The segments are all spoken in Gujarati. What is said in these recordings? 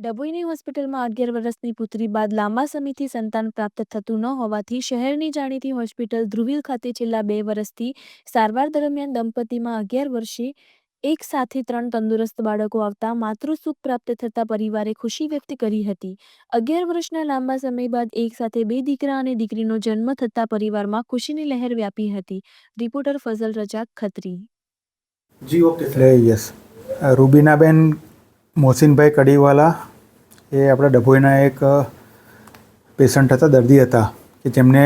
ડભોઈની હોસ્પિટલમાં 11 વર્ષની પુત્રી બાદ લાંબા સમયથી સંતાન પ્રાપ્ત થતું ન હોવાથી શહેરની જાણીતી હોસ્પિટલ ધ્રુવીલ ખાતે છેલ્લા 2 વર્ષથી સારવાર દરમિયાન દંપતીમાં 11 વર્ષે એક સાથે 3 તંદુરસ્ત બાળકો આવતા માતૃસુખ પ્રાપ્ત થતા પરિવારે ખુશી વ્યક્ત કરી હતી। 11 વર્ષના લાંબા સમય બાદ એક સાથે 2 દીકરા અને દીકરીનો જન્મ થતા પરિવારમાં ખુશીની લહેર વ્યાપી હતી। રિપોર્ટર ફઝલ રજાક ખત્રી। જી ઓકે યસ રૂબીનાબેન મોહસિનભાઈ કડીવાલા એ આપણા ડભોઈના એક પેશન્ટ હતા, દર્દી હતા કે જેમને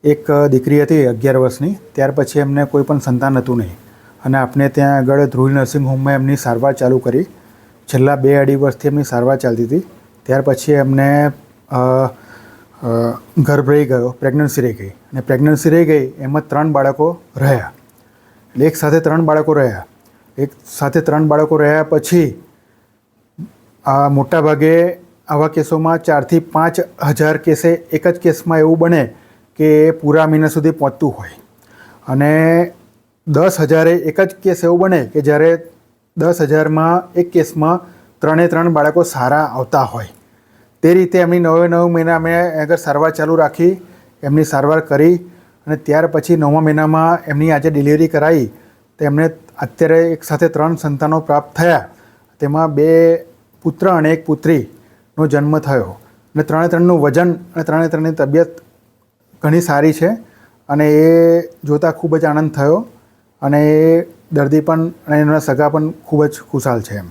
એક દીકરી હતી 11 વર્ષની। ત્યાર પછી એમને કોઈ પણ સંતાન હતું નહીં અને આપણે ત્યાં આગળ ધ્રુવીલ નર્સિંગ હોમમાં એમની સારવાર ચાલુ કરી। છેલ્લા 2-2.5 વર્ષથી એમની સારવાર ચાલતી હતી। ત્યાર પછી એમને ગર્ભ રહી ગયો, પ્રેગ્નન્સી રહી ગઈ અને પ્રેગ્નન્સી રહી ગઈ એમાં 3 બાળકો રહ્યા। એટલે એક સાથે 3 બાળકો રહ્યા। એક સાથે 3 બાળકો રહ્યા પછી આ મોટા ભાગે આવા કેસોમાં 4,000 થી 5,000 કેસે એક જ કેસમાં એવું બને કે પૂરા મહિના સુધી પહોંચતું હોય અને 10,000 એક જ કેસ એવું બને કે જ્યારે 10,000માં એક કેસમાં 3 બાળકો સારા આવતા હોય। તે રીતે એમની 9 મહિના અમે આગળ સારવાર ચાલુ રાખી, એમની સારવાર કરી અને ત્યાર પછી 9મા મહિનામાં એમની આજે ડિલિવરી કરાવી તો એમને અત્યારે એક સાથે 3 સંતાનો પ્રાપ્ત થયા। તેમાં 2 પુત્ર અને 1 પુત્રીનો જન્મ થયો અને 3નું વજન અને 3ની તબિયત ઘણી સારી છે અને એ જોતાં ખૂબ જ આનંદ થયો અને એ દર્દી પણ અને એના સગા પણ ખૂબ જ ખુશાલ છે એમ।